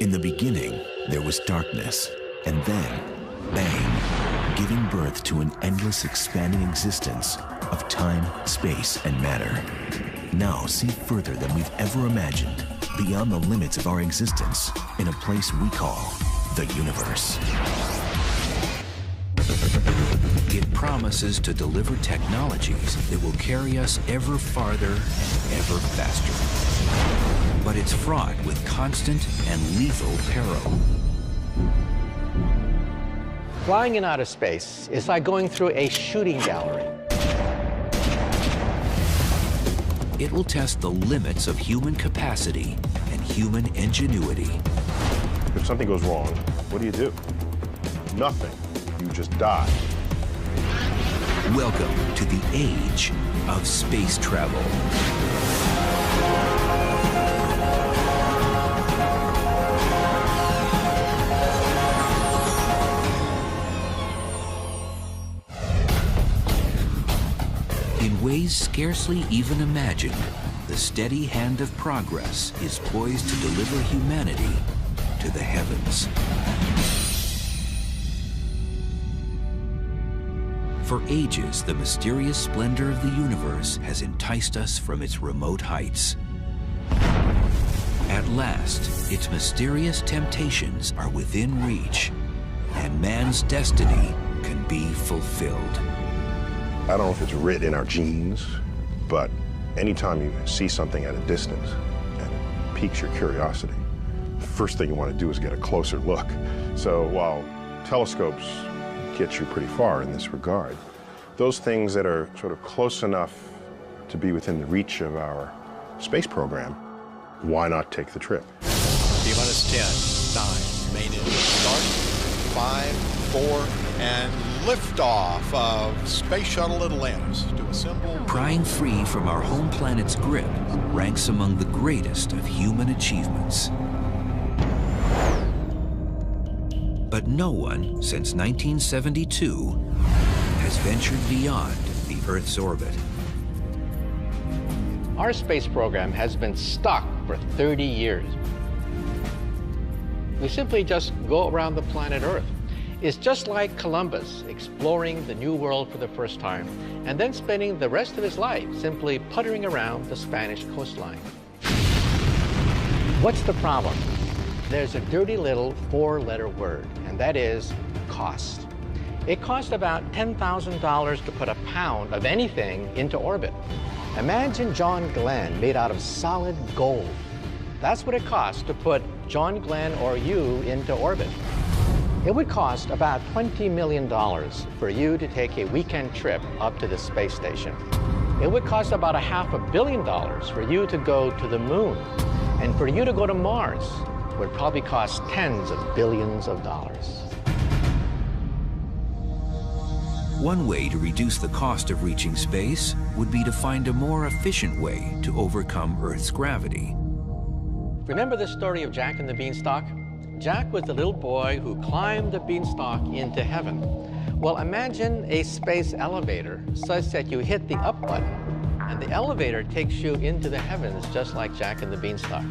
In the beginning, there was darkness, and then, bang, giving birth to an endless expanding existence of time, space, and matter. Now see further than we've ever imagined, beyond the limits of our existence, in a place we call the universe. It promises to deliver technologies that will carry us ever farther and ever faster. But it's fraught with constant and lethal peril. Flying in outer space is like going through a shooting gallery. It will test the limits of human capacity and human ingenuity. If something goes wrong, what do? Nothing. You just die. Welcome to the age of space travel. In ways scarcely even imagined, the steady hand of progress is poised to deliver humanity to the heavens. For ages, the mysterious splendor of the universe has enticed us from its remote heights. At last, its mysterious temptations are within reach, and man's destiny can be fulfilled. I don't know if it's written in our genes, but anytime you see something at a distance and it piques your curiosity, the first thing you want to do is get a closer look. So while telescopes get you pretty far in this regard, those things that are sort of close enough to be within the reach of our space program, why not take the trip? T-minus 10, 9, main engine start, 5, 4, and liftoff of Space Shuttle Atlantis to assemble. Prying free from our home planet's grip ranks among the greatest of human achievements. But no one, since 1972, has ventured beyond the Earth's orbit. Our space program has been stuck for 30 years. We simply just go around the planet Earth. It's just like Columbus exploring the New World for the first time and then spending the rest of his life simply puttering around the Spanish coastline. What's the problem? There's a dirty little four-letter word, and that is cost. It costs about $10,000 to put a pound of anything into orbit. Imagine John Glenn made out of solid gold. That's what it costs to put John Glenn or you into orbit. It would cost about $20 million for you to take a weekend trip up to the space station. It would cost about $500 million for you to go to the moon. And for you to go to Mars would probably cost tens of billions of dollars. One way to reduce the cost of reaching space would be to find a more efficient way to overcome Earth's gravity. Remember the story of Jack and the Beanstalk? Jack was the little boy who climbed the beanstalk into heaven. Well, imagine a space elevator such that you hit the up button and the elevator takes you into the heavens just like Jack and the Beanstalk.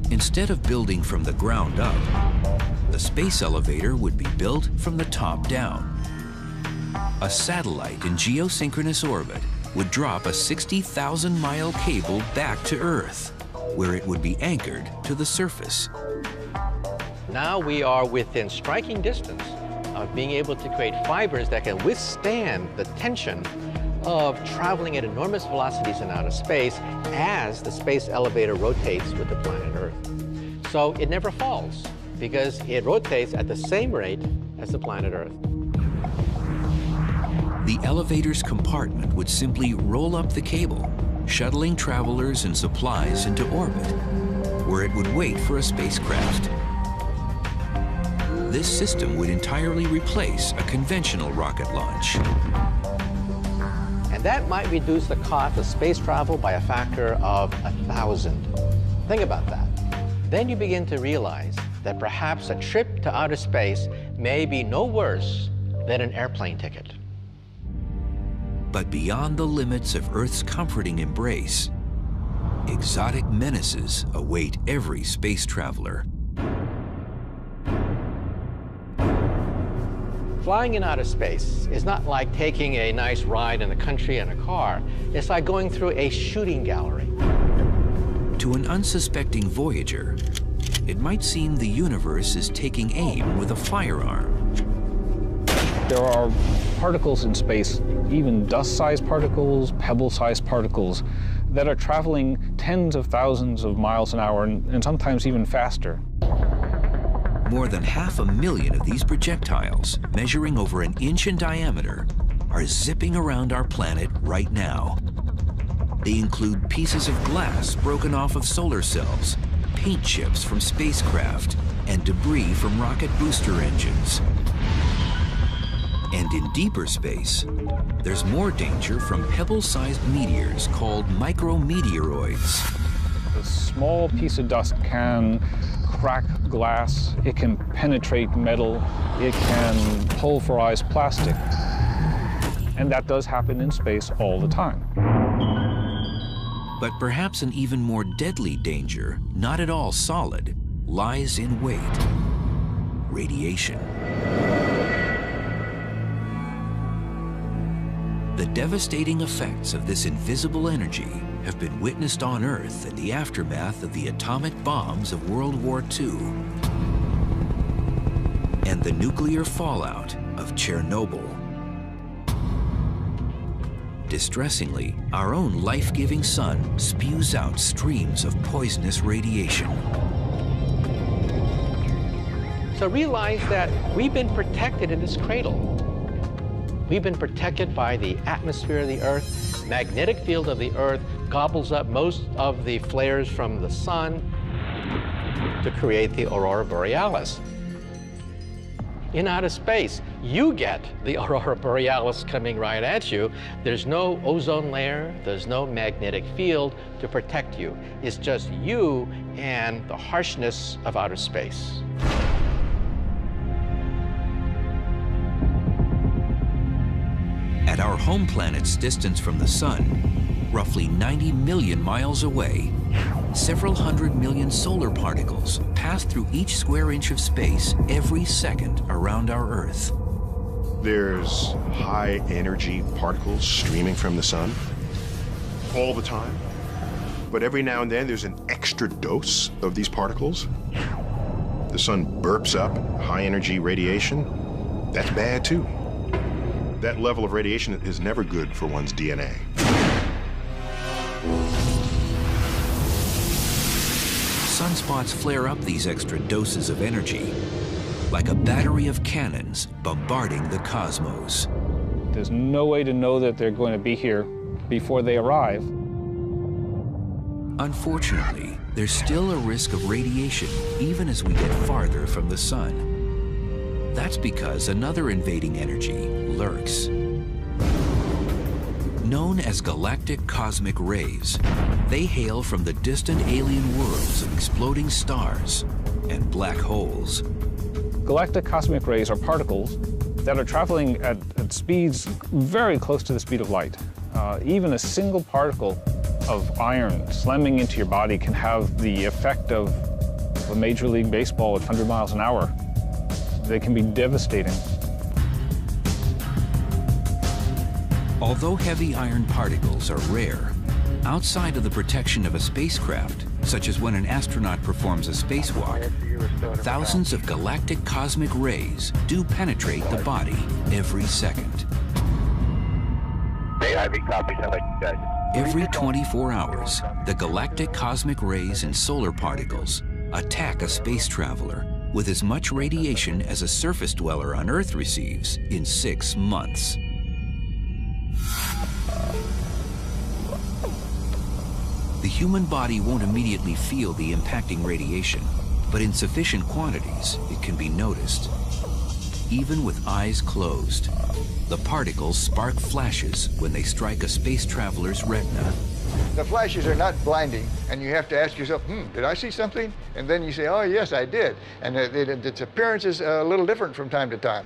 Instead of building from the ground up, the space elevator would be built from the top down. A satellite in geosynchronous orbit would drop a 60,000-mile cable back to Earth, where it would be anchored to the surface. Now we are within striking distance of being able to create fibers that can withstand the tension of traveling at enormous velocities in outer space as the space elevator rotates with the planet Earth. So it never falls because it rotates at the same rate as the planet Earth. The elevator's compartment would simply roll up the cable, shuttling travelers and supplies into orbit, where it would wait for a spacecraft. This system would entirely replace a conventional rocket launch. And that might reduce the cost of space travel by a factor of 1,000. Think about that. Then you begin to realize that perhaps a trip to outer space may be no worse than an airplane ticket. But beyond the limits of Earth's comforting embrace, exotic menaces await every space traveler. Flying in outer space is not like taking a nice ride in the country in a car. It's like going through a shooting gallery. To an unsuspecting voyager, it might seem the universe is taking aim with a firearm. There are particles in space, even dust-sized particles, pebble-sized particles, that are traveling tens of thousands of miles an hour and sometimes even faster. More than 500,000 of these projectiles, measuring over an inch in diameter, are zipping around our planet right now. They include pieces of glass broken off of solar cells, paint chips from spacecraft, and debris from rocket booster engines. And in deeper space, there's more danger from pebble-sized meteors called micrometeoroids. A small piece of dust can crack glass, it can penetrate metal, it can pulverize plastic. And that does happen in space all the time. But perhaps an even more deadly danger, not at all solid, lies in wait: radiation. The devastating effects of this invisible energy have been witnessed on Earth in the aftermath of the atomic bombs of World War II and the nuclear fallout of Chernobyl. Distressingly, our own life-giving sun spews out streams of poisonous radiation. So realize that we've been protected in this cradle. We've been protected by the atmosphere of the Earth. Magnetic field of the Earth gobbles up most of the flares from the sun to create the aurora borealis. In outer space, you get the aurora borealis coming right at you. There's no ozone layer, there's no magnetic field to protect you. It's just you and the harshness of outer space. At our home planet's distance from the sun, roughly 90 million miles away, several hundred million solar particles pass through each square inch of space every second around our Earth. There's high energy particles streaming from the sun all the time. But every now and then there's an extra dose of these particles. The sun burps up high energy radiation. That's bad too. That level of radiation is never good for one's DNA. Sunspots flare up these extra doses of energy like a battery of cannons bombarding the cosmos. There's no way to know that they're going to be here before they arrive. Unfortunately, there's still a risk of radiation even as we get farther from the sun. That's because another invading energy lurks. Known as galactic cosmic rays, they hail from the distant alien worlds of exploding stars and black holes. Galactic cosmic rays are particles that are traveling at speeds very close to the speed of light. Even a single particle of iron slamming into your body can have the effect of a Major League Baseball at 100 miles an hour. They can be devastating. Although heavy iron particles are rare, outside of the protection of a spacecraft, such as when an astronaut performs a spacewalk, thousands of galactic cosmic rays do penetrate the body every second. Every 24 hours, the galactic cosmic rays and solar particles attack a space traveler with as much radiation as a surface dweller on Earth receives in 6 months. The human body won't immediately feel the impacting radiation, but in sufficient quantities, it can be noticed. Even with eyes closed, the particles spark flashes when they strike a space traveler's retina. The flashes are not blinding, and you have to ask yourself, did I see something? And then you say, oh, yes, I did. And its appearance is a little different from time to time.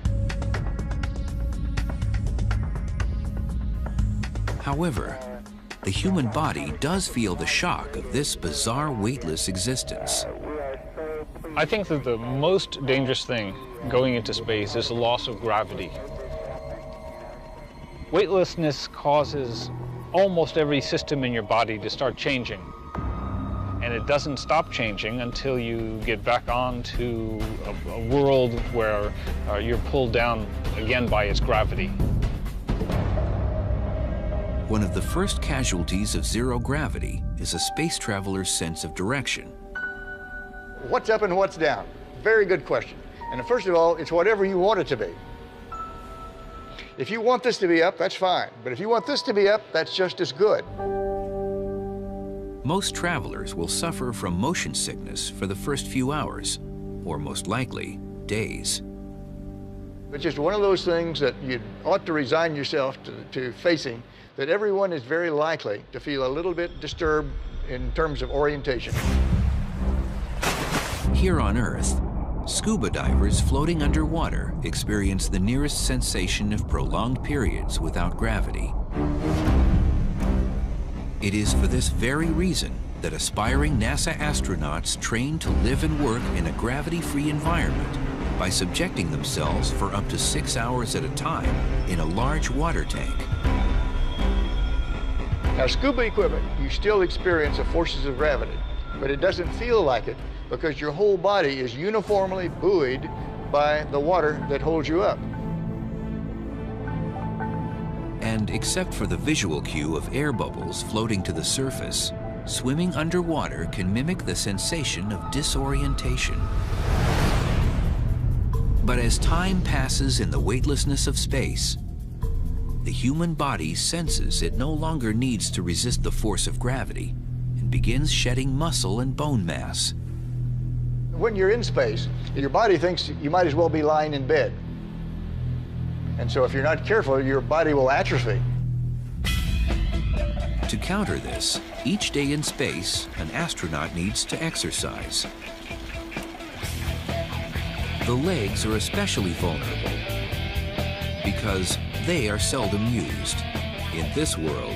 However, the human body does feel the shock of this bizarre weightless existence. I think that the most dangerous thing going into space is the loss of gravity. Weightlessness causes almost every system in your body to start changing. And it doesn't stop changing until you get back onto a world where you're pulled down again by its gravity. One of the first casualties of zero gravity is a space traveler's sense of direction. What's up and what's down? Very good question. And first of all, it's whatever you want it to be. If you want this to be up, that's fine. But if you want this to be up, that's just as good. Most travelers will suffer from motion sickness for the first few hours, or most likely, days. It's just one of those things that you ought to resign yourself to facing, that everyone is very likely to feel a little bit disturbed in terms of orientation. Here on Earth, scuba divers floating underwater experience the nearest sensation of prolonged periods without gravity. It is for this very reason that aspiring NASA astronauts train to live and work in a gravity-free environment by subjecting themselves for up to 6 hours at a time in a large water tank. Now, scuba equipment, you still experience the forces of gravity, but it doesn't feel like it because your whole body is uniformly buoyed by the water that holds you up. And except for the visual cue of air bubbles floating to the surface, swimming underwater can mimic the sensation of disorientation. But as time passes in the weightlessness of space, the human body senses it no longer needs to resist the force of gravity and begins shedding muscle and bone mass. When you're in space, your body thinks you might as well be lying in bed. And so if you're not careful, your body will atrophy. To counter this, each day in space, an astronaut needs to exercise. The legs are especially vulnerable because they are seldom used. In this world,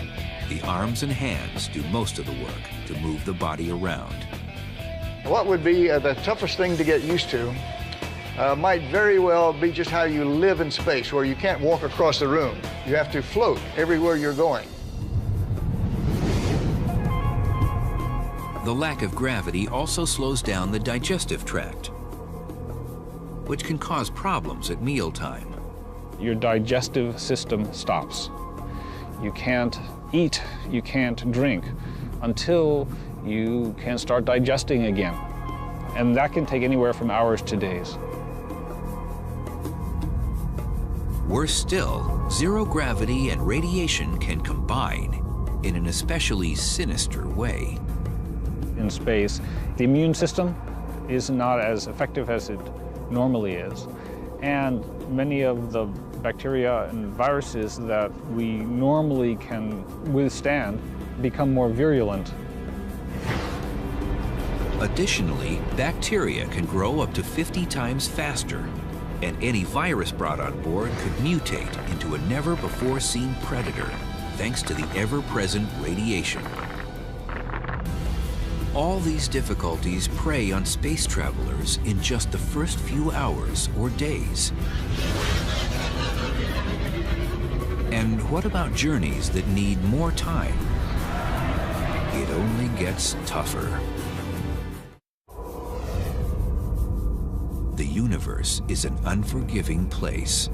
the arms and hands do most of the work to move the body around. What would be the toughest thing to get used to might very well be just how you live in space, where you can't walk across the room. You have to float everywhere you're going. The lack of gravity also slows down the digestive tract, which can cause problems at mealtime. Your digestive system stops. You can't eat, you can't drink until you can start digesting again. And that can take anywhere from hours to days. Worse still, zero gravity and radiation can combine in an especially sinister way. In space, the immune system is not as effective as it normally is. And many of the bacteria and viruses that we normally can withstand become more virulent. Additionally, bacteria can grow up to 50 times faster, and any virus brought on board could mutate into a never-before-seen predator, thanks to the ever-present radiation. All these difficulties prey on space travelers in just the first few hours or days. And what about journeys that need more time? It only gets tougher. The universe is an unforgiving place.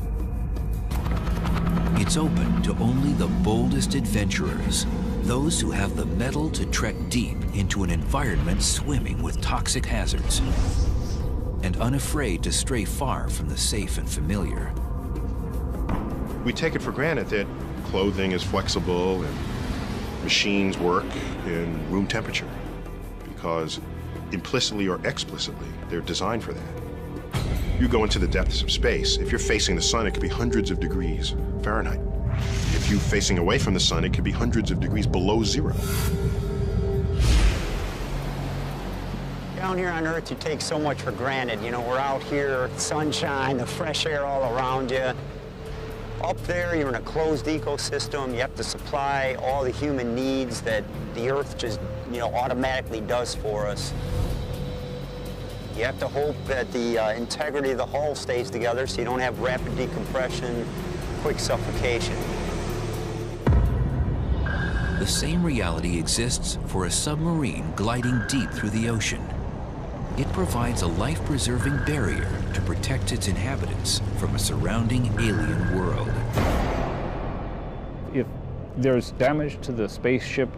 It's open to only the boldest adventurers, those who have the mettle to trek deep into an environment swimming with toxic hazards, and unafraid to stray far from the safe and familiar. We take it for granted that clothing is flexible and machines work in room temperature because implicitly or explicitly, they're designed for that. You go into the depths of space, if you're facing the sun, it could be hundreds of degrees Fahrenheit. If you're facing away from the sun, it could be hundreds of degrees below zero. Down here on Earth, you take so much for granted. You know, we're out here, sunshine, the fresh air all around you. Up there, you're in a closed ecosystem. You have to supply all the human needs that the Earth just, automatically does for us. You have to hope that the integrity of the hull stays together so you don't have rapid decompression, quick suffocation. The same reality exists for a submarine gliding deep through the ocean. It provides a life-preserving barrier to protect its inhabitants from a surrounding alien world. If there's damage to the spaceship,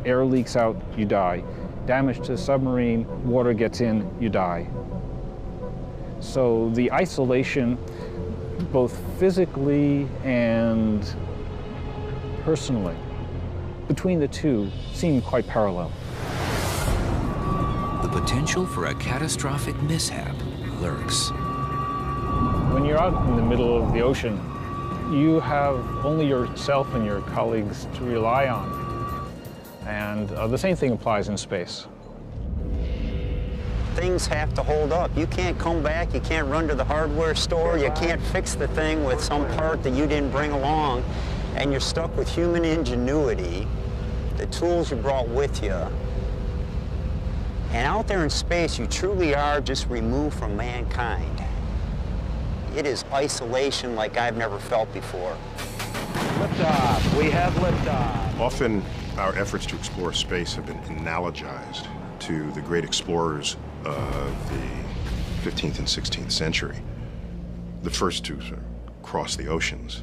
air leaks out, you die. Damage to the submarine, water gets in, you die. So the isolation, both physically and personally, between the two seem quite parallel. The potential for a catastrophic mishap lurks. When you're out in the middle of the ocean, you have only yourself and your colleagues to rely on. And the same thing applies in space. Things have to hold up. You can't come back, you can't run to the hardware store, you can't fix the thing with some part that you didn't bring along, and you're stuck with human ingenuity, the tools you brought with you. And out there in space, you truly are just removed from mankind. It is isolation like I've never felt before. Liftoff. We have liftoff. Often, our efforts to explore space have been analogized to the great explorers of the 15th and 16th century. The first to sort of cross the oceans,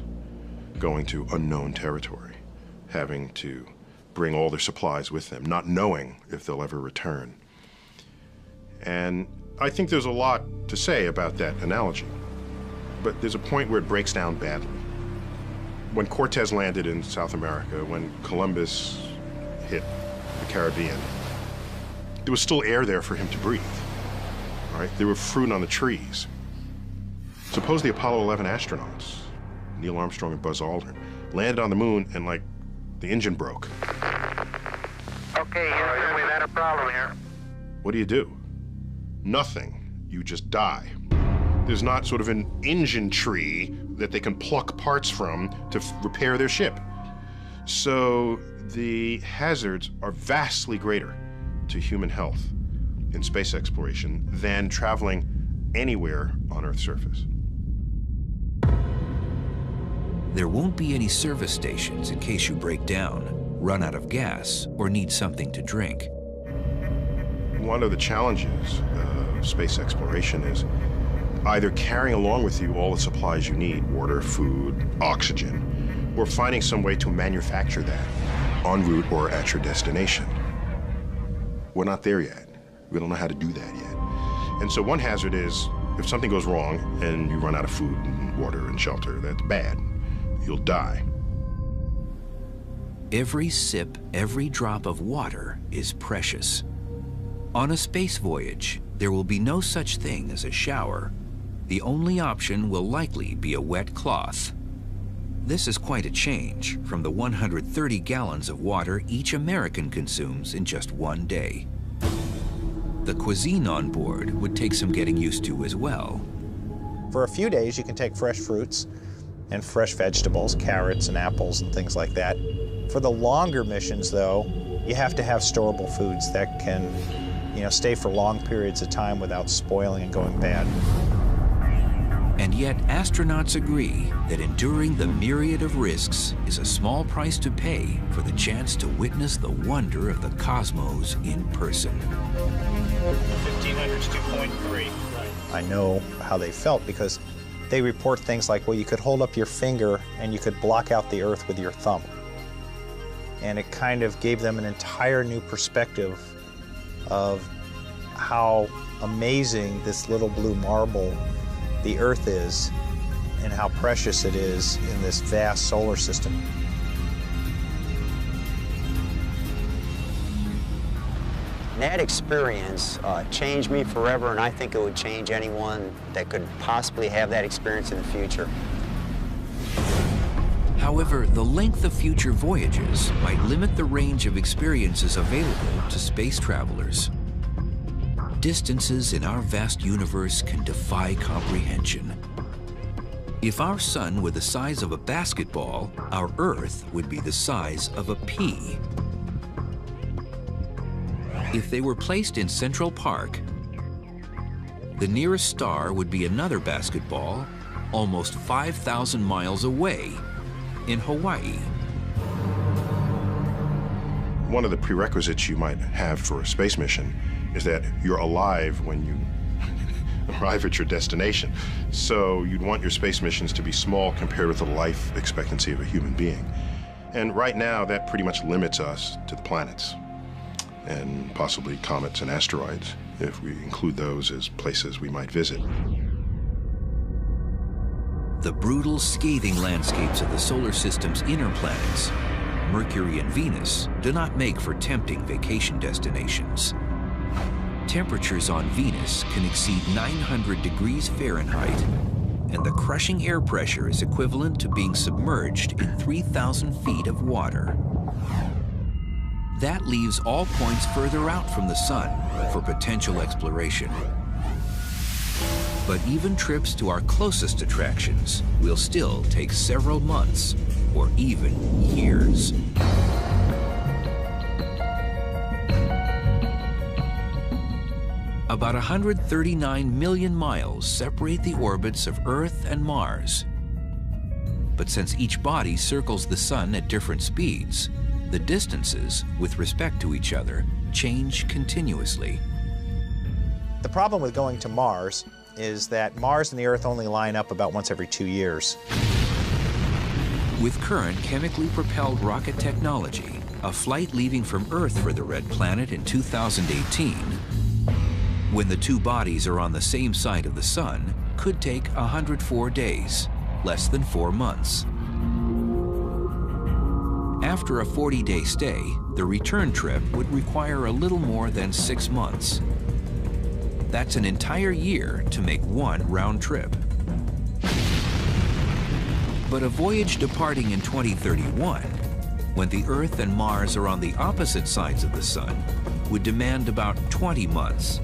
going to unknown territory, having to bring all their supplies with them, not knowing if they'll ever return. And I think there's a lot to say about that analogy, but there's a point where it breaks down badly. When Cortez landed in South America, when Columbus hit the Caribbean, there was still air there for him to breathe, all right? There were fruit on the trees. Suppose the Apollo 11 astronauts, Neil Armstrong and Buzz Aldrin, landed on the moon and, like, the engine broke. Okay, Houston, we've had a problem here. What do? Nothing. You just die. There's not sort of an engine tree that they can pluck parts from to repair their ship. So the hazards are vastly greater to human health in space exploration than traveling anywhere on Earth's surface. There won't be any service stations in case you break down, run out of gas, or need something to drink. One of the challenges of space exploration is either carrying along with you all the supplies you need, water, food, oxygen, or finding some way to manufacture that en route or at your destination. We're not there yet. We don't know how to do that yet. And so one hazard is if something goes wrong and you run out of food and water and shelter, that's bad. You'll die. Every sip, every drop of water is precious. On a space voyage, there will be no such thing as a shower. The only option will likely be a wet cloth. This is quite a change from the 130 gallons of water each American consumes in just one day. The cuisine on board would take some getting used to as well. For a few days, you can take fresh fruits and fresh vegetables, carrots and apples and things like that. For the longer missions, though, you have to have storable foods that can, stay for long periods of time without spoiling and going bad. And yet, astronauts agree that enduring the myriad of risks is a small price to pay for the chance to witness the wonder of the cosmos in person. 1500's 2.3. I know how they felt because they report things like, well, you could hold up your finger and you could block out the Earth with your thumb. And it kind of gave them an entire new perspective of how amazing this little blue marble the Earth is and how precious it is in this vast solar system. That experience changed me forever, and I think it would change anyone that could possibly have that experience in the future. However, the length of future voyages might limit the range of experiences available to space travelers. Distances in our vast universe can defy comprehension. If our sun were the size of a basketball, our Earth would be the size of a pea. If they were placed in Central Park, the nearest star would be another basketball almost 5,000 miles away in Hawaii. One of the prerequisites you might have for a space mission is that you're alive when you arrive at your destination. So you'd want your space missions to be small compared with the life expectancy of a human being. And right now, that pretty much limits us to the planets and possibly comets and asteroids, if we include those as places we might visit. The brutal, scathing landscapes of the solar system's inner planets, Mercury and Venus, do not make for tempting vacation destinations. Temperatures on Venus can exceed 900 degrees Fahrenheit, and the crushing air pressure is equivalent to being submerged in 3,000 feet of water. That leaves all points further out from the sun for potential exploration. But even trips to our closest attractions will still take several months or even years. About 139 million miles separate the orbits of Earth and Mars. But since each body circles the sun at different speeds, the distances with respect to each other change continuously. The problem with going to Mars is that Mars and the Earth only line up about once every 2 years. With current chemically propelled rocket technology, a flight leaving from Earth for the Red Planet in 2018, when the two bodies are on the same side of the sun, could take 104 days, less than 4 months. After a 40-day stay, the return trip would require a little more than 6 months. That's an entire year to make one round trip. But a voyage departing in 2031, when the Earth and Mars are on the opposite sides of the sun, would demand about 20 months,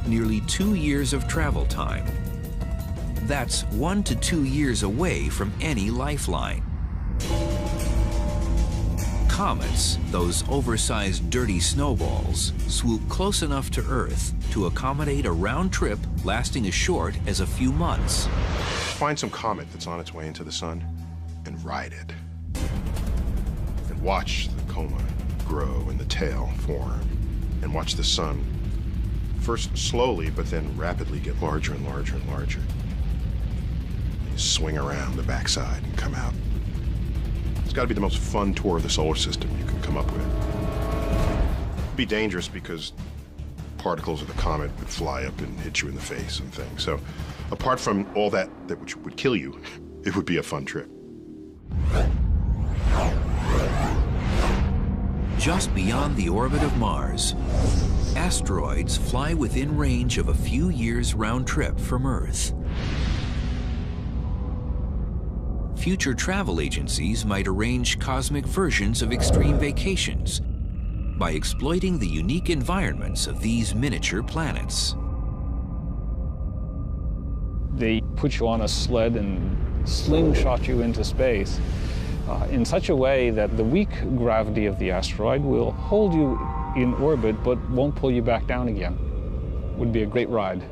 nearly 2 years of travel time. That's 1 to 2 years away from any lifeline. Comets, those oversized dirty snowballs, swoop close enough to Earth to accommodate a round trip lasting as short as a few months. Find some comet that's on its way into the sun and ride it. And watch the coma grow and the tail form. And watch the sun first slowly, but then rapidly get larger and larger and larger. You swing around the backside and come out. It's got to be the most fun tour of the solar system you can come up with. It'd be dangerous because particles of the comet would fly up and hit you in the face and things. So apart from all that which would kill you, it would be a fun trip. Just beyond the orbit of Mars, asteroids fly within range of a few years round trip from Earth. Future travel agencies might arrange cosmic versions of extreme vacations by exploiting the unique environments of these miniature planets. They put you on a sled and slingshot you into space in such a way that the weak gravity of the asteroid will hold you in orbit but won't pull you back down again. Would be a great ride.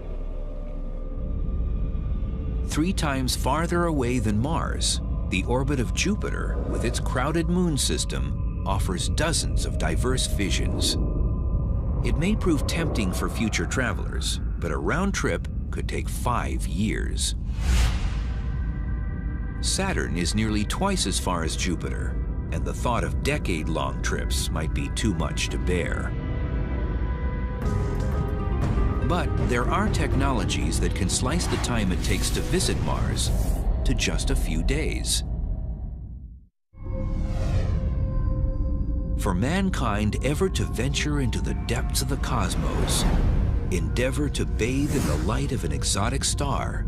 3 times farther away than Mars, the orbit of Jupiter, with its crowded moon system, offers dozens of diverse visions. It may prove tempting for future travelers, but a round trip could take 5 years. Saturn is nearly twice as far as Jupiter, and the thought of decade-long trips might be too much to bear. But there are technologies that can slice the time it takes to visit Mars to just a few days. For mankind ever to venture into the depths of the cosmos, endeavor to bathe in the light of an exotic star,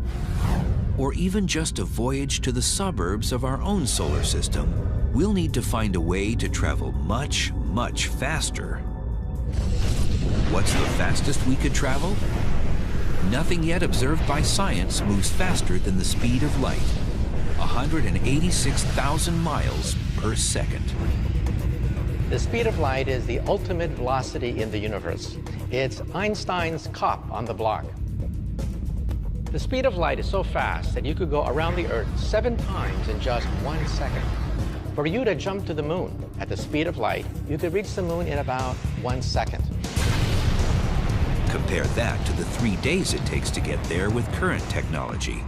or even just a voyage to the suburbs of our own solar system, we'll need to find a way to travel much, much faster. What's the fastest we could travel? Nothing yet observed by science moves faster than the speed of light, 186,000 miles per second. The speed of light is the ultimate velocity in the universe. It's Einstein's cop on the block. The speed of light is so fast that you could go around the Earth 7 times in just 1 second. For you to jump to the moon at the speed of light, you could reach the moon in about 1 second. Compare that to the 3 days it takes to get there with current technology.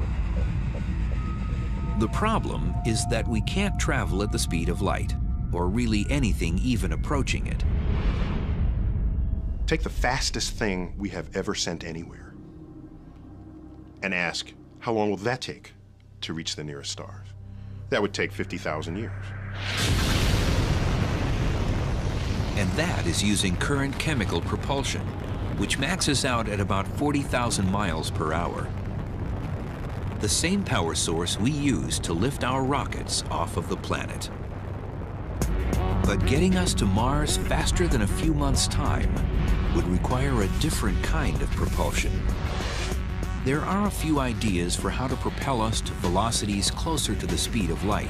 The problem is that we can't travel at the speed of light, or really anything even approaching it. Take the fastest thing we have ever sent anywhere and ask, how long will that take to reach the nearest stars? That would take 50,000 years. And that is using current chemical propulsion, which maxes out at about 40,000 miles per hour. The same power source we use to lift our rockets off of the planet. But getting us to Mars faster than a few months' time would require a different kind of propulsion. There are a few ideas for how to propel us to velocities closer to the speed of light,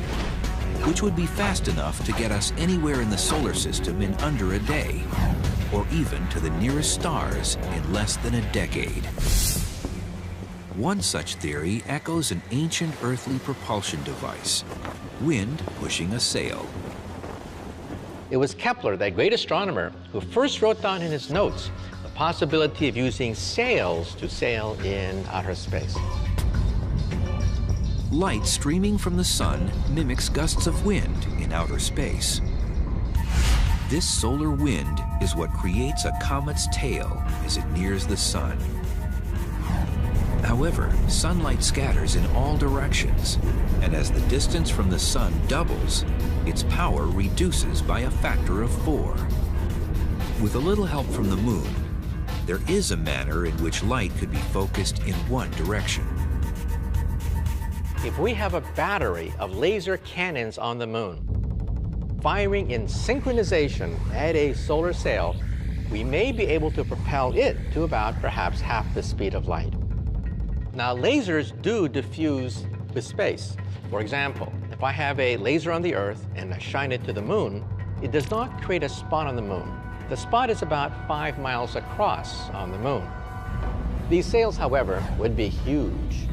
which would be fast enough to get us anywhere in the solar system in under a day, or even to the nearest stars in less than a decade. One such theory echoes an ancient earthly propulsion device, wind pushing a sail. It was Kepler, that great astronomer, who first wrote down in his notes the possibility of using sails to sail in outer space. Light streaming from the sun mimics gusts of wind in outer space. This solar wind is what creates a comet's tail as it nears the sun. However, sunlight scatters in all directions, and as the distance from the sun doubles, its power reduces by a factor of 4. With a little help from the moon, there is a manner in which light could be focused in one direction. If we have a battery of laser cannons on the moon, firing in synchronization at a solar sail, we may be able to propel it to about perhaps half the speed of light. Now, lasers do diffuse with space. For example, if I have a laser on the Earth and I shine it to the moon, it does not create a spot on the moon. The spot is about 5 miles across on the moon. These sails, however, would be huge.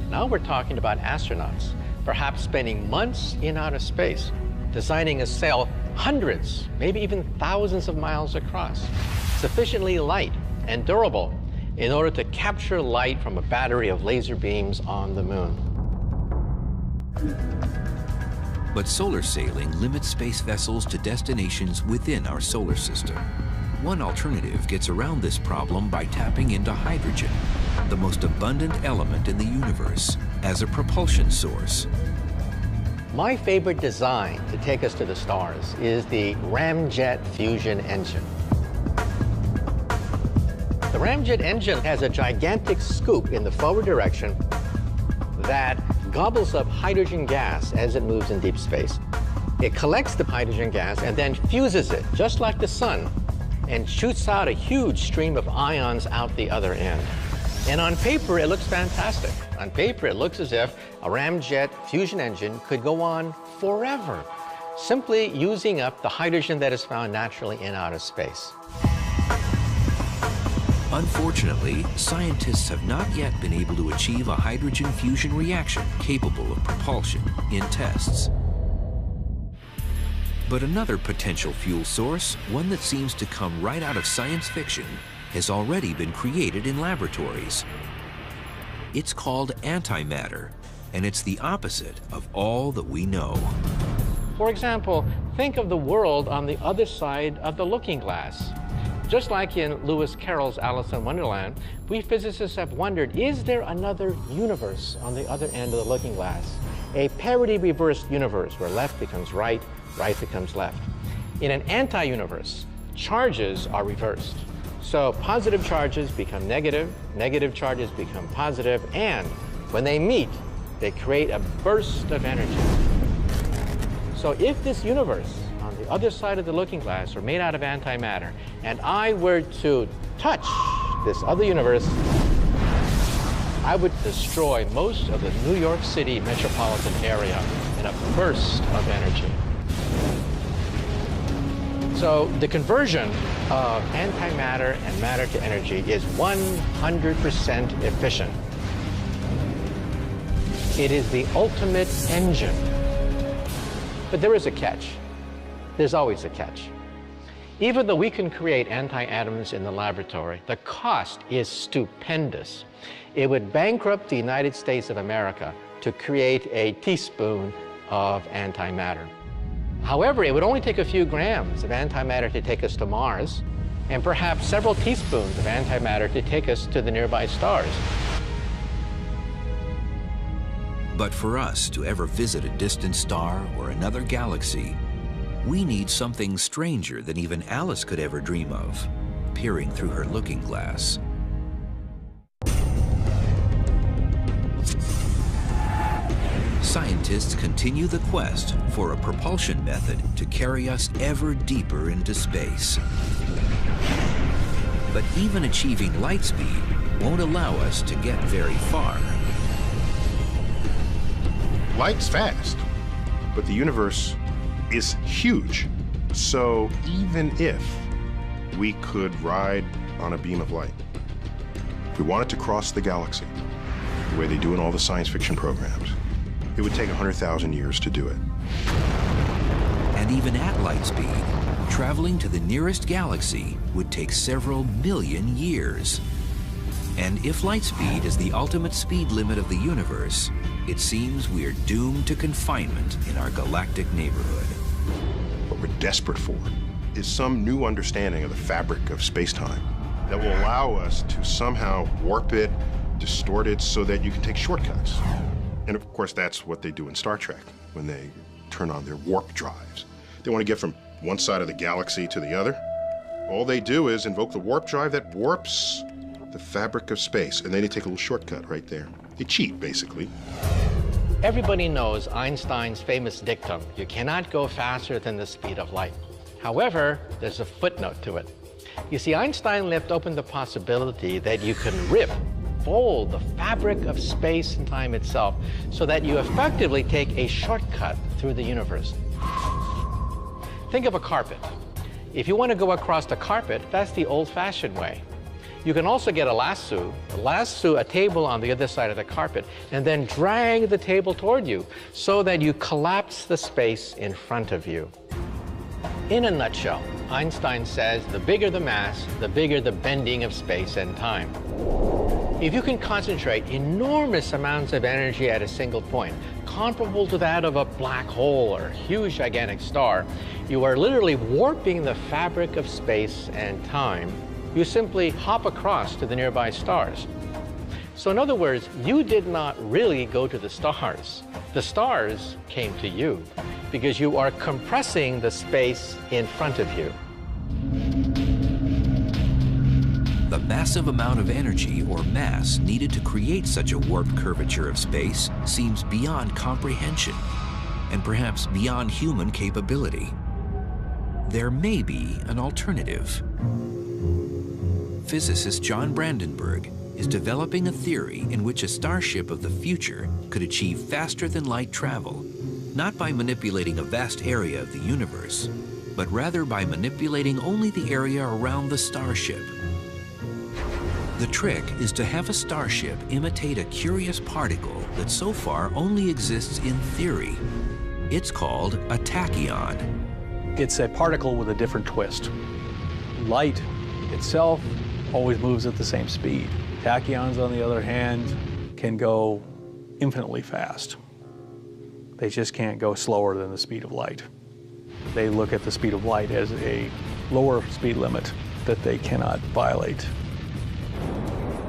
Now we're talking about astronauts, perhaps spending months in outer space, designing a sail hundreds, maybe even thousands of miles across, sufficiently light and durable in order to capture light from a battery of laser beams on the moon. But solar sailing limits space vessels to destinations within our solar system. One alternative gets around this problem by tapping into hydrogen, the most abundant element in the universe, as a propulsion source. My favorite design to take us to the stars is the ramjet fusion engine. The ramjet engine has a gigantic scoop in the forward direction that gobbles up hydrogen gas as it moves in deep space. It collects the hydrogen gas and then fuses it, just like the sun, and shoots out a huge stream of ions out the other end. And on paper, it looks fantastic. On paper, it looks as if a ramjet fusion engine could go on forever, simply using up the hydrogen that is found naturally in outer space. Unfortunately, scientists have not yet been able to achieve a hydrogen fusion reaction capable of propulsion in tests. But another potential fuel source, one that seems to come right out of science fiction, has already been created in laboratories. It's called antimatter, and it's the opposite of all that we know. For example, think of the world on the other side of the looking glass. Just like in Lewis Carroll's Alice in Wonderland, we physicists have wondered, is there another universe on the other end of the looking glass? A parity-reversed universe where left becomes right, right becomes left. In an anti-universe, charges are reversed. So positive charges become negative, negative charges become positive, and when they meet, they create a burst of energy. So if this universe on the other side of the looking glass are made out of antimatter, and I were to touch this other universe, I would destroy most of the New York City metropolitan area in a burst of energy. So the conversion of antimatter and matter to energy is 100% efficient. It is the ultimate engine. But there is a catch. There's always a catch. Even though we can create anti-atoms in the laboratory, the cost is stupendous. It would bankrupt the United States of America to create a teaspoon of antimatter. However, it would only take a few grams of antimatter to take us to Mars, and perhaps several teaspoons of antimatter to take us to the nearby stars. But for us to ever visit a distant star or another galaxy, we need something stranger than even Alice could ever dream of, peering through her looking glass. Scientists continue the quest for a propulsion method to carry us ever deeper into space. But even achieving light speed won't allow us to get very far. Light's fast, but the universe is huge. So even if we could ride on a beam of light, if we wanted to cross the galaxy, the way they do in all the science fiction programs, it would take 100,000 years to do it. And even at light speed, traveling to the nearest galaxy would take several million years. And if light speed is the ultimate speed limit of the universe, it seems we're doomed to confinement in our galactic neighborhood. What we're desperate for is some new understanding of the fabric of space-time that will allow us to somehow warp it, distort it, so that you can take shortcuts. And of course, that's what they do in Star Trek when they turn on their warp drives. They want to get from one side of the galaxy to the other. All they do is invoke the warp drive that warps the fabric of space, and then they take a little shortcut right there. They cheat, basically. Everybody knows Einstein's famous dictum, you cannot go faster than the speed of light. However, there's a footnote to it. You see, Einstein left open the possibility that you can fold the fabric of space and time itself so that you effectively take a shortcut through the universe. Think of a carpet. If you want to go across the carpet, that's the old-fashioned way. You can also get a lasso a table on the other side of the carpet, and then drag the table toward you so that you collapse the space in front of you. In a nutshell, Einstein says the bigger the mass, the bigger the bending of space and time. If you can concentrate enormous amounts of energy at a single point, comparable to that of a black hole or a huge gigantic star, you are literally warping the fabric of space and time. You simply hop across to the nearby stars. So in other words, you did not really go to the stars. The stars came to you because you are compressing the space in front of you. The massive amount of energy or mass needed to create such a warped curvature of space seems beyond comprehension and perhaps beyond human capability. There may be an alternative. Physicist John Brandenburg is developing a theory in which a starship of the future could achieve faster-than-light travel, not by manipulating a vast area of the universe, but rather by manipulating only the area around the starship. The trick is to have a starship imitate a curious particle that so far only exists in theory. It's called a tachyon. It's a particle with a different twist. Light itself always moves at the same speed. Tachyons, on the other hand, can go infinitely fast. They just can't go slower than the speed of light. They look at the speed of light as a lower speed limit that they cannot violate.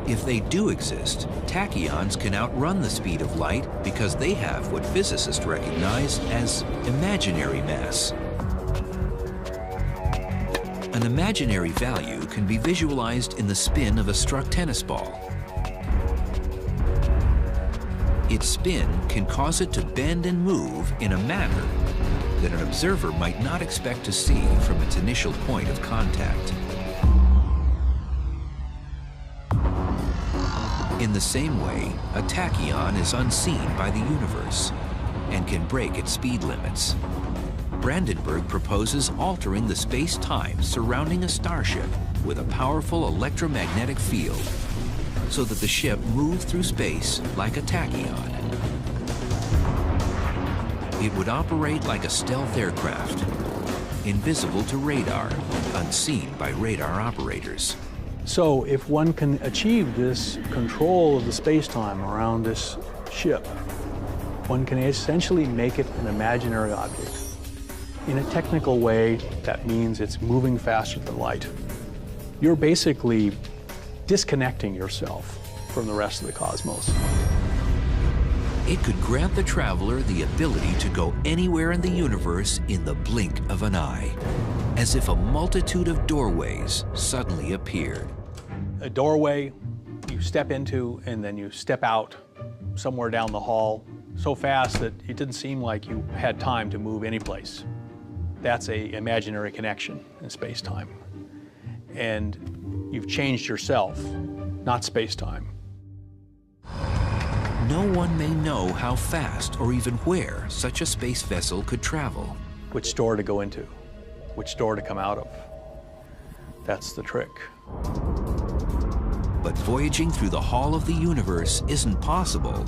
If they do exist, tachyons can outrun the speed of light because they have what physicists recognize as imaginary mass. An imaginary value can be visualized in the spin of a struck tennis ball. Its spin can cause it to bend and move in a manner that an observer might not expect to see from its initial point of contact. In the same way, a tachyon is unseen by the universe and can break its speed limits. Brandenburg proposes altering the space-time surrounding a starship with a powerful electromagnetic field so that the ship moves through space like a tachyon. It would operate like a stealth aircraft, invisible to radar, unseen by radar operators. So if one can achieve this control of the space-time around this ship, one can essentially make it an imaginary object. In a technical way, that means it's moving faster than light. You're basically disconnecting yourself from the rest of the cosmos. It could grant the traveler the ability to go anywhere in the universe in the blink of an eye, as if a multitude of doorways suddenly appeared. A doorway you step into and then you step out somewhere down the hall so fast that it didn't seem like you had time to move any place. That's an imaginary connection in space-time. And you've changed yourself, not space-time. No one may know how fast or even where such a space vessel could travel. Which door to go into, which door to come out of. That's the trick. But voyaging through the Hall of the Universe isn't possible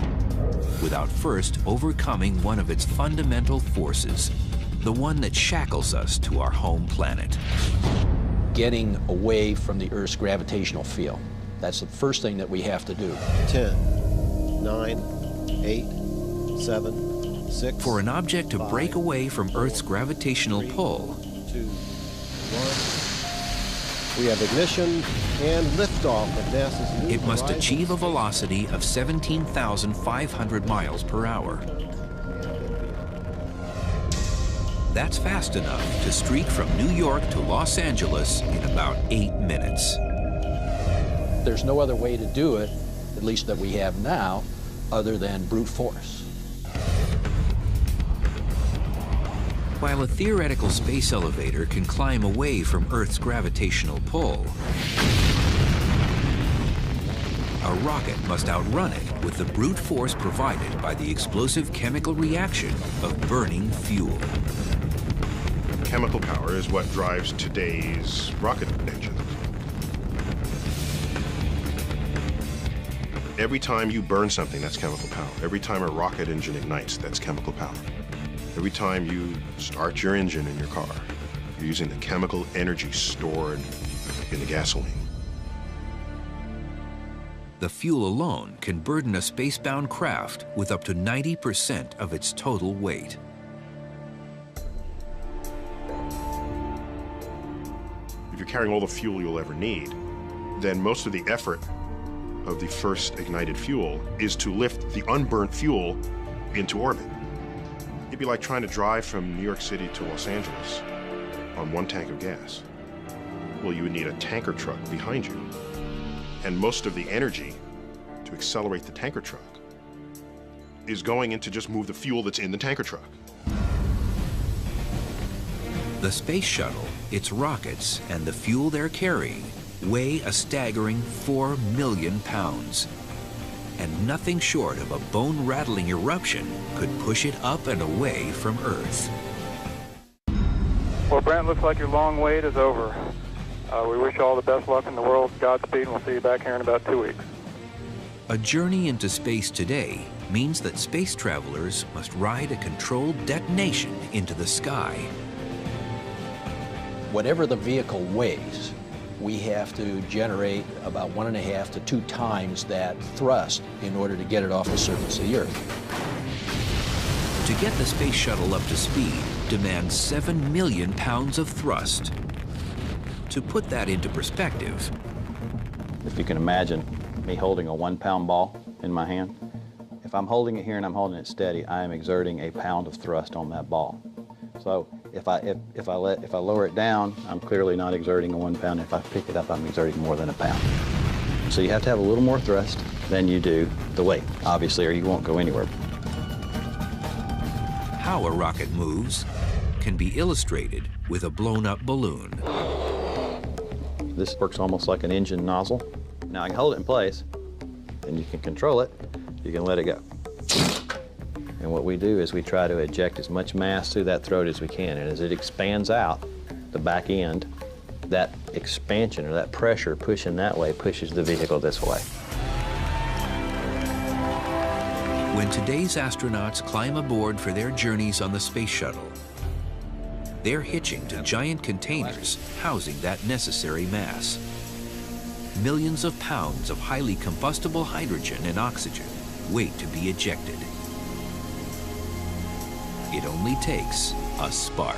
without first overcoming one of its fundamental forces, the one that shackles us to our home planet. Getting away from the Earth's gravitational field. That's the first thing that we have to do. 10, 9, 8, 7, 6. For an object to 5, break away from Earth's 4, gravitational 3, pull, 2, 1. We have ignition and liftoff of NASA's New it must Horizons achieve a velocity of 17,500 miles per hour. That's fast enough to streak from New York to Los Angeles in about 8 minutes. There's no other way to do it, at least that we have now, other than brute force. While a theoretical space elevator can climb away from Earth's gravitational pull, a rocket must outrun it with the brute force provided by the explosive chemical reaction of burning fuel. Chemical power is what drives today's rocket engines. Every time you burn something, that's chemical power. Every time a rocket engine ignites, that's chemical power. Every time you start your engine in your car, you're using the chemical energy stored in the gasoline. The fuel alone can burden a spacebound craft with up to 90% of its total weight. If you're carrying all the fuel you'll ever need, then most of the effort of the first ignited fuel is to lift the unburnt fuel into orbit. It'd be like trying to drive from New York City to Los Angeles on one tank of gas. Well, you would need a tanker truck behind you. And most of the energy to accelerate the tanker truck is going in to just move the fuel that's in the tanker truck. The space shuttle, its rockets, and the fuel they're carrying weigh a staggering 4 million pounds. And nothing short of a bone-rattling eruption could push it up and away from Earth. Well, Brent, looks like your long wait is over. We wish you all the best luck in the world. Godspeed, and we'll see you back here in about 2 weeks. A journey into space today means that space travelers must ride a controlled detonation into the sky. Whatever the vehicle weighs, we have to generate about 1.5 to 2 times that thrust in order to get it off the surface of the Earth. To get the space shuttle up to speed demands 7 million pounds of thrust. To put that into perspective, if you can imagine me holding a 1-pound ball in my hand, if I'm holding it here and I'm holding it steady, I am exerting a pound of thrust on that ball. So if I lower it down, I'm clearly not exerting a 1 pound. If I pick it up, I'm exerting more than a pound. So you have to have a little more thrust than you do the weight, obviously, or you won't go anywhere. How a rocket moves can be illustrated with a blown-up balloon. This works almost like an engine nozzle. Now I can hold it in place, and you can control it, you can let it go. And what we do is we try to eject as much mass through that throat as we can, and as it expands out, the back end, that expansion or that pressure pushing that way pushes the vehicle this way. When today's astronauts climb aboard for their journeys on the space shuttle, they're hitching to giant containers housing that necessary mass. Millions of pounds of highly combustible hydrogen and oxygen wait to be ejected. It only takes a spark.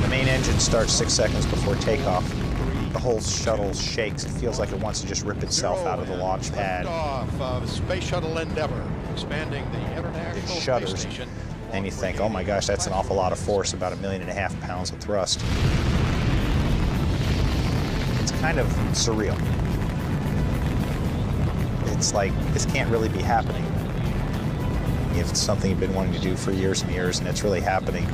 The main engine starts 6 seconds before takeoff. The whole shuttle shakes. It feels like it wants to just rip itself out of the launch pad. Off of Space Shuttle Endeavour, expanding the International Space Space Station. And you think, oh my gosh, that's an awful lot of force, about 1.5 million pounds of thrust. It's kind of surreal. It's like, this can't really be happening. It's something you've been wanting to do for years and years, and it's really happening.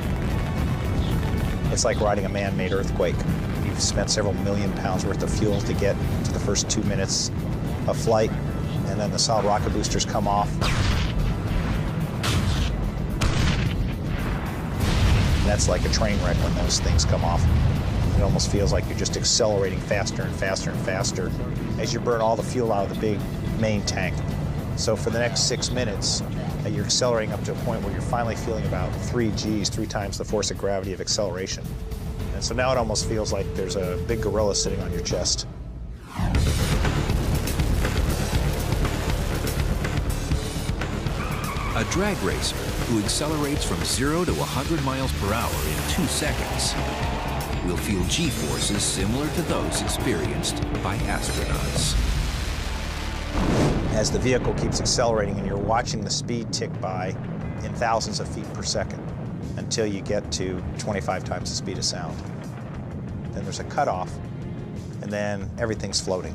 It's like riding a man-made earthquake. You've spent several million pounds worth of fuel to get to the first 2 minutes of flight, and then the solid rocket boosters come off. That's like a train wreck when those things come off. It almost feels like you're just accelerating faster and faster and faster as you burn all the fuel out of the big main tank. So for the next 6 minutes, you're accelerating up to a point where you're finally feeling about 3 Gs, 3 times the force of gravity of acceleration. And so now it almost feels like there's a big gorilla sitting on your chest. A drag racer who accelerates from 0 to 100 miles per hour in 2 seconds will feel G-forces similar to those experienced by astronauts. As the vehicle keeps accelerating and you're watching the speed tick by in thousands of feet per second until you get to 25 times the speed of sound. Then there's a cutoff, and then everything's floating.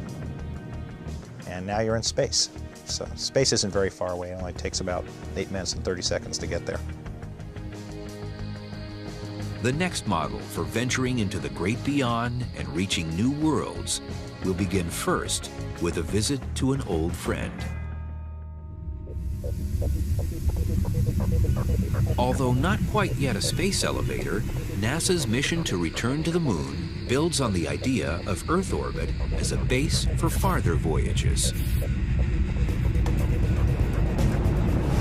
And now you're in space. So space isn't very far away. It only takes about 8 minutes and 30 seconds to get there. The next model for venturing into the great beyond and reaching new worlds will begin first with a visit to an old friend. Although not quite yet a space elevator, NASA's mission to return to the moon builds on the idea of Earth orbit as a base for farther voyages.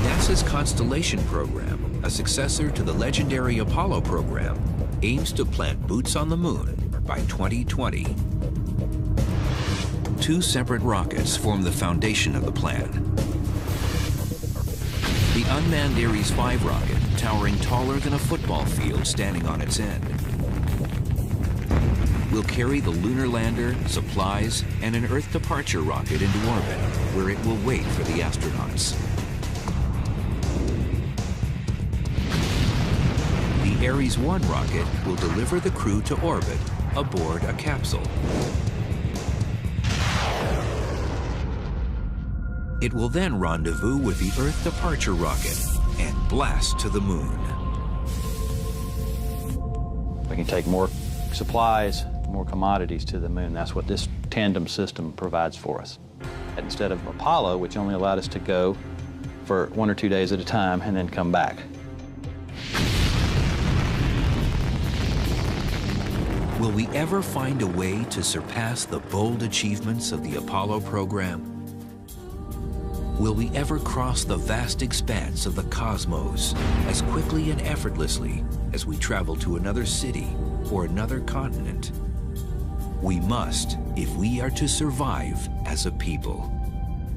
NASA's Constellation program, a successor to the legendary Apollo program, aims to plant boots on the moon by 2020. 2 separate rockets form the foundation of the plan. The unmanned Ares 5 rocket, towering taller than a football field standing on its end, will carry the lunar lander, supplies, and an Earth departure rocket into orbit, where it will wait for the astronauts. The Ares 1 rocket will deliver the crew to orbit aboard a capsule. It will then rendezvous with the Earth departure rocket and blast to the moon. We can take more supplies, more commodities to the moon. That's what this tandem system provides for us. Instead of Apollo, which only allowed us to go for 1 or 2 days at a time and then come back. Will we ever find a way to surpass the bold achievements of the Apollo program? Will we ever cross the vast expanse of the cosmos as quickly and effortlessly as we travel to another city or another continent? We must if we are to survive as a people.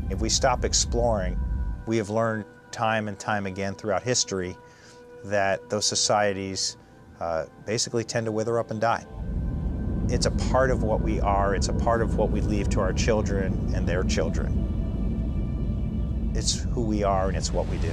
If we stop exploring, we have learned time and time again throughout history that those societies basically tend to wither up and die. It's a part of what we are. It's a part of what we leave to our children and their children. It's who we are and it's what we do.